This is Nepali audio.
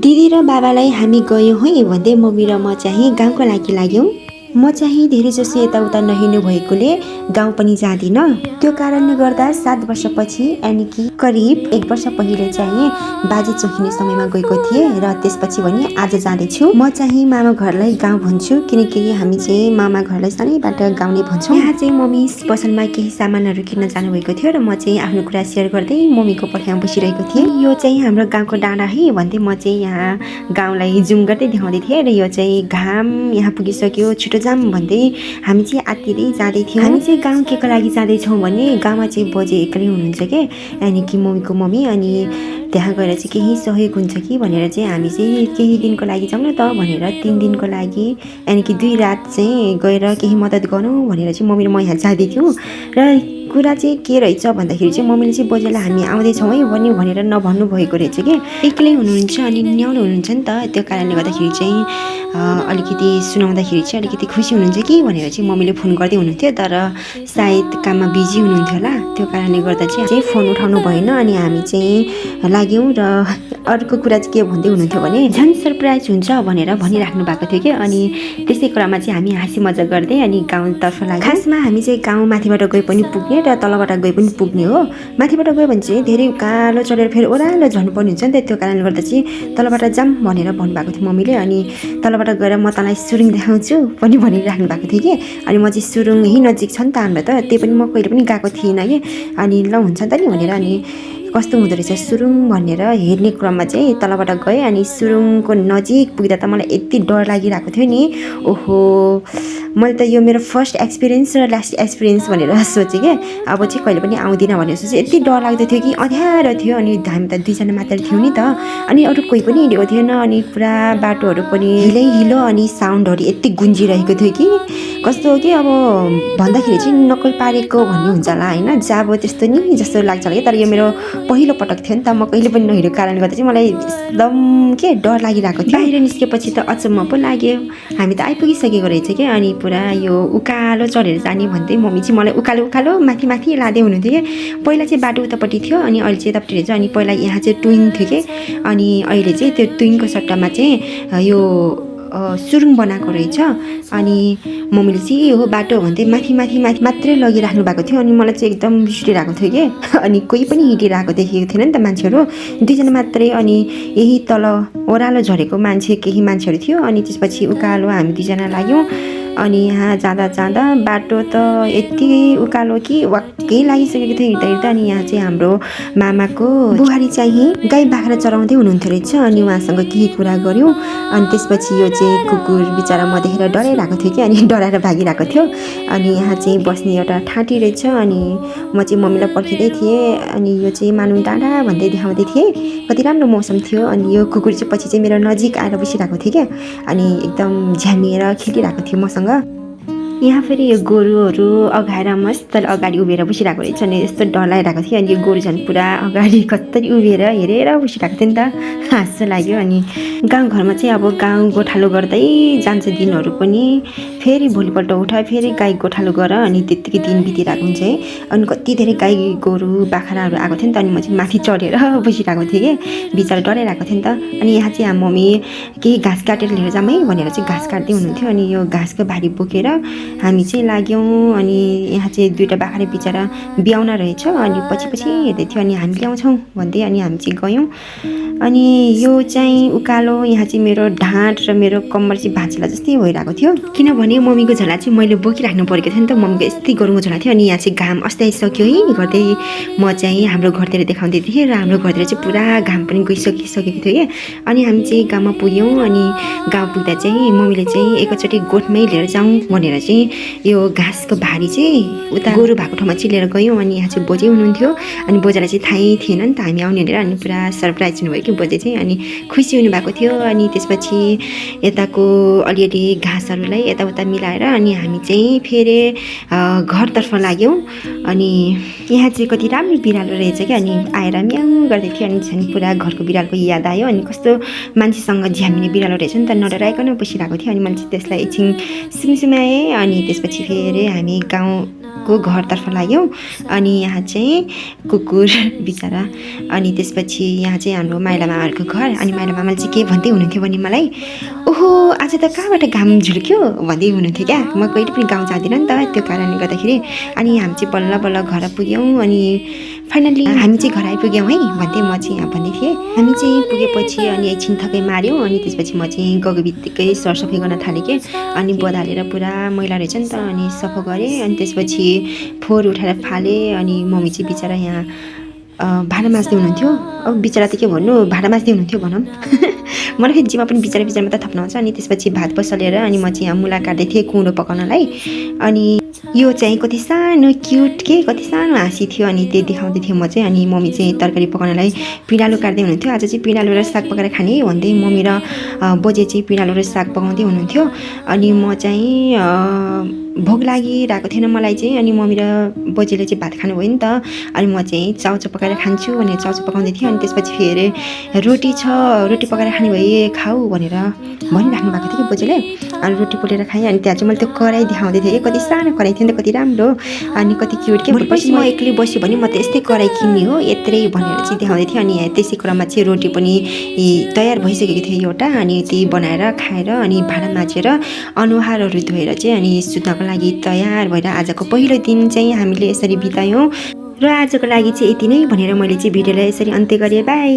दिदी र बाबालाई हामी गयौँ है भन्दै मम्मी र म चाहिँ गाउँको लागि लाग्यौँ। म चाहिँ धेरै जसो यताउता नहिँड्नु भएकोले गाउँ पनि जाँदिनँ। त्यो कारणले गर्दा 7 वर्षपछि यानि कि करिब 1 वर्ष पहिले चाहिँ बाजे चोखिने समयमा गएको थिएँ र त्यसपछि भने आज जाँदैछु। म चाहिँ मामा घरलाई गाउँ भन्छु किनकि हामी चाहिँ मामा घरलाई सानैबाट गाउँ नै भन्छौँ। यहाँ चाहिँ मम्मी पसलमा केही सामानहरू किन्न जानुभएको थियो र म चाहिँ आफ्नो कुरा सेयर गर्दै मम्मीको पर्खाइमा बसिरहेको थिएँ। यो चाहिँ हाम्रो गाउँको डाँडा है भन्दै म चाहिँ यहाँ गाउँलाई जुम गर्दै देखाउँदै थिएँ र यो चाहिँ घाम यहाँ पुगिसक्यो छिटो जाम भन्दै हामी चाहिँ आत्तिँदै जाँदै थियौँ। हामी चाहिँ गाउँ के को लागि जाँदैछौँ भने गाउँमा चाहिँ बजे एक्लै हुनुहुन्छ के यानि कि मम्मीको मम्मी, अनि त्यहाँ गएर चाहिँ केही सहयोग हुन्छ कि भनेर चाहिँ हामी चाहिँ केही दिनको लागि जाउँ न त भनेर 3 दिनको लागि यानि कि 2 रात चाहिँ गएर केही मद्दत गरौँ भनेर चाहिँ मम्मी र म यहाँ जाँदै थियौँ। र कुरा चाहिँ के रहेछ भन्दाखेरि चाहिँ मम्मीले चाहिँ बजेलाई हामी आउँदैछौँ है भनेर नभन्नु भएको रहेछ कि एक्लै हुनुहुन्छ अनि न्याउनु हुनुहुन्छ नि त, त्यो कारणले गर्दाखेरि चाहिँ अलिकति सुनाउँदाखेरि चाहिँ अलिकति खुसी हुनुहुन्छ कि भनेर चाहिँ मम्मीले फोन गर्दै हुनुहुन्थ्यो, तर सायद काममा बिजी हुनुहुन्थ्यो होला, त्यो कारणले गर्दा चाहिँ फोन उठाउनु भएन। अनि हामी चाहिँ लाग्यौँ र अर्को कुरा चाहिँ के भन्दै हुनुहुन्थ्यो भने झन् सरप्राइज हुन्छ भनेर भनिराख्नु भएको थियो कि, अनि त्यसै क्रममा चाहिँ हामी हाँसी मजा गर्दै अनि गाउँतर्फ लाग्यौँ। खासमा हामी चाहिँ गाउँ माथिबाट गए पनि पुग्ने र तलबाट गए पनि पुग्ने हो। माथिबाट गयो भने चाहिँ धेरै उकालो चढेर फेरि ओह्रालो झर्नुपर्ने हुन्छ नि त, त्यो कारणले गर्दा चाहिँ तलबाट जाम भनेर भन्नुभएको थियो मम्मीले। अनि तलबाट गएर म तँलाई सुरुङ देखाउँछु पनि भनिराख्नु भएको थियो कि, अनि म चाहिँ सुरुङ यहीँ नजिक छ नि त हाम्रो त, त्यही पनि म कहिले पनि गएको थिइनँ कि, अनि ल हुन्छ नि त नि भनेर अनि कस्तो हुँदो रहेछ सुरुङ भनेर हेर्ने क्रममा चाहिँ तलबाट गएँ। अनि सुरुङको नजिक पुग्दा त मलाई यति डर लागिरहेको थियो नि, ओहो मैले त यो मेरो फर्स्ट एक्सपिरियन्स र लास्ट एक्सपिरियन्स भनेर सोचेँ क्या, अब चाहिँ कहिले पनि आउँदिनँ भनेर सोचेँ। यति डर लाग्दो थियो कि अँध्यारो थियो, अनि हामी त 2 जना मात्र थियौँ नि त, अनि अरू कोही पनि हिँडेको थिएन, अनि पुरा बाटोहरू पनि हिलो अनि साउन्डहरू यति गुन्जिरहेको थियो कि कस्तो हो कि अब भन्दाखेरि चाहिँ नक्कल पारेको भन्ने हुन्छ होला होइन, जाब त्यस्तो नि जस्तो लाग्छ होला कि, तर यो मेरो पहिलो पटक थियो नि त, म कहिले पनि नहिँडेको कारणले गर्दा चाहिँ मलाई एकदम के डर लागिरहेको थियो। बाहिर निस्केपछि त अचम्म पो लाग्यो, हामी त आइपुगिसकेको रहेछ क्या, अनि पुरा यो उकालो चढेर जाने भन्दै मम्मी चाहिँ मलाई उकालो माथि लाँदै हुनुहुन्थ्यो कि। पहिला चाहिँ बाटो उतापट्टि थियो अनि अहिले चाहिँ यतापट्टि रहेछ, अनि पहिला यहाँ चाहिँ टुइङ थियो कि, अनि अहिले चाहिँ त्यो टुइङको सट्टामा चाहिँ यो सुरुङ बनाएको रहेछ। अनि मम्मीले चाहिँ यो बाटो भन्दै माथि मात्रै लगिराख्नु भएको थियो, अनि मलाई चाहिँ एकदम रिस उठिरहेको थियो कि, अनि कोही पनि हिँडिरहेको देखेको थिएन नि त मान्छेहरू, 2 जना मात्रै, अनि यही तल ओह्रालो झरेको केही मान्छेहरू थियो। अनि त्यसपछि उकालो हामी 2 जना लाग्यौँ। अनि यहाँ जाँदा बाटो त यति उकालो कि वाक्कै लागिसकेको थियो हिँड्दा। अनि यहाँ चाहिँ हाम्रो मामाको बुहारी चाहिँ गाई बाख्रा चराउँदै हुनुहुन्थ्यो रहेछ, अनि उहाँसँग केही कुरा गऱ्यौँ। अनि त्यसपछि यो चाहिँ कुकुर बिचरा म देखेर डराइरहेको थियो कि, अनि डराएर भागिरहेको थियो। अनि यहाँ चाहिँ बस्ने एउटा ठाँटी रहेछ, अनि म चाहिँ मम्मीलाई पर्खिँदै थिएँ, अनि यो चाहिँ मानु डाँडा भन्दै देखाउँदै थिएँ, कति राम्रो मौसम थियो। अनि यो कुकुर चाहिँ पछि चाहिँ मेरो नजिक आएर बसिरहेको थियो क्या, अनि एकदम झ्यामिएर खेलिरहेको थियो मसँग। यहाँ फेरि यो गोरुहरू अगाएर मस्त अगाडि उभिएर बसिरहेको रहेछ, अनि यस्तो डर लागिरहेको थियो। अनि यो गोरु झन् पुरा अगाडि कसरी उभिएर हेरेर बसिरहेको थियो नि त, हाँसो लाग्यो। अनि गाउँघरमा चाहिँ अब गाउँ गोठालो गर्दै जान्छ दिनहरू पनि, फेरि भोलिपल्ट उठ फेरि गाई गोठालो गर, अनि त्यत्तिकै दिन बितिरहेको हुन्छ है। अनि कति धेरै गाई गोरु बाख्राहरू आएको थियो नि त, अनि म चाहिँ माथि चढेर बसिरहेको थिएँ कि, बिचरा डराइरहेको थियो नि त। अनि यहाँ चाहिँ हाम्रो मम्मी केही घाँस काटेर लिएर जाऊँ है भनेर चाहिँ घाँस काट्दै हुनुहुन्थ्यो, अनि यो घाँसको भारी बोकेर हामी चाहिँ लाग्यौँ। अनि यहाँ चाहिँ 2टा बाख्रा बिचरा ब्याउन रहेछ, अनि पछि हेर्दै थियो, अनि हामी ल्याउँछौँ भन्दै अनि हामी चाहिँ गयौँ। अनि यो चाहिँ उकालो, यहाँ चाहिँ मेरो ढाँट र मेरो कम्मर चाहिँ भाँचिला जस्तै भइरहेको थियो, किनभने मम्मीको झोला चाहिँ मैले बोकिराख्नु परेको थियो नि त, मम्मीको यस्तै गरुङको झोला थियो। अनि यहाँ चाहिँ घाम अस्ति आइसक्यो है गर्दै म चाहिँ हाम्रो घरतिर देखाउँदै थिएँ, र हाम्रो घरतिर चाहिँ पुरा घाम पनि गइसकेको थियो कि। अनि हामी चाहिँ गाउँमा पुग्यौँ, अनि गाउँ पुग्दा चाहिँ मम्मीले चाहिँ एकैचोटि गोठमै लिएर जाउँ भनेर चाहिँ यो घाँसको भारी चाहिँ उता गोरु भएको ठाउँमा चाहिँ लिएर गयौँ। अनि यहाँ चाहिँ बोजै हुनुहुन्थ्यो, अनि बोजालाई चाहिँ थाहै थिएन नि त हामी आउने भनेर, अनि पुरा सरप्राइज हुनुभयो कि बोजै चाहिँ, अनि खुसी हुनुभएको थियो। अनि त्यसपछि यताको अलिअलि घाँसहरूलाई यताउता मिलाएर अनि हामी चाहिँ फेरि घरतर्फ लाग्यौँ। अनि यहाँ चाहिँ कति राम्रो बिरालो रहेछ क्या, अनि आएर म्याउ गर्दै थियो, अनि झन् पुरा घरको बिरालोको याद आयो। अनि कस्तो मान्छेसँग झ्यामिने बिरालो रहेछ नि त, नडराइकन बसिरहेको थियो। अनि मैले चाहिँ त्यसलाई एकछिन सुमसुमाएँ, अनि त्यसपछि फेरि हामी गाउँको घरतर्फ लाग्यौँ। अनि यहाँ चाहिँ कुकुर बिचरा। अनि त्यसपछि यहाँ चाहिँ हाम्रो माइला मामाहरूको घर। अनि माइला मामाले चाहिँ के भन्दै हुनुहुन्थ्यो भने मलाई, ओहो आज त कहाँबाट घाम झुल्क्यो भन्दै हुनुहुन्थ्यो क्या। म कहिले पनि गाउँ जाँदिनँ नि त, त्यो कारणले गर्दाखेरि। अनि हामी चाहिँ बल्ल बल्ल घर पुग्यौँ। अनि फाइनल्ली हामी चाहिँ घर आइपुग्यौँ है भन्दै म चाहिँ यहाँ भन्दै थिएँ। हामी चाहिँ पुगेपछि अनि एकछिन थकै माऱ्यौँ। अनि त्यसपछि म चाहिँ गएको बित्तिकै सरसफाइ गर्न थालेँ कि। अनि बधालेर पुरा मैला रहेछ नि त, अनि सफा गरेँ। अनि त्यसपछि फोहोर उठाएर फालेँ। अनि मम्मी चाहिँ बिचरा यहाँ भाँडा माझ्दै हुनुहुन्थ्यो। अब बिचरा त के भन्नु, भाँडा माझ्दै हुनुहुन्थ्यो भनौँ। मलाई फेरि जिम्मा पनि बिचरा बिचरामा त थप्न आउँछ। अनि त्यसपछि भात बसालेर अनि म चाहिँ यहाँ मुला काट्दै थिएँ कुँडो पकाउनलाई। अनि यो चाहिँ कति सानो क्युट के कति सानो हाँसी थियो। अनि त्यो देखाउँदै थिएँ म चाहिँ। अनि मम्मी चाहिँ तरकारी पकाउनलाई पिँडालु काट्दै हुनुहुन्थ्यो। आज चाहिँ पिँडालु र साग पकाएर खाने भन्दै मम्मी र बोजे चाहिँ पिँडालु र साग पकाउँदै हुनुहुन्थ्यो। अनि म चाहिँ भोक लागिरहेको थिएन मलाई चाहिँ। अनि मम्मी र बोजेले चाहिँ भात खानुभयो नि त। अनि म चाहिँ चाउचाउ पकाएर खान्छु भनेर चाउचाउ पकाउँदै थिएँ। अनि त्यसपछि फेरि रोटी छ, रोटी पकाएर खाने भए खाऊ भनेर भनिराख्नु भएको थियो कि बोजेले। अनि रोटी पोलेर खाएँ। अनि त्यहाँ चाहिँ मैले त्यो कराई देखाउँदै थिएँ। कति सानो कराई थियो नि त, कति राम्रो अनि कति क्युट के। भोलिपर्सि म एक्लै बस्यो भने म त यस्तै कराई किन्ने हो यत्रै भनेर चाहिँ देखाउँदै थिएँ। अनि त्यसै क्रममा चाहिँ रोटी पनि तयार भइसकेको थियो एउटा। अनि त्यही बनाएर खाएर अनि भाँडा माझेर अनुहारहरू धोएर चाहिँ अनि सुत्नको लागि तयार भएर आजको पहिलो दिन चाहिँ हामीले यसरी बितायौँ। र आजको लागि चाहिँ यति नै भनेर मैले चाहिँ भिडियोलाई यसरी अन्त्य गरेँ। बाई।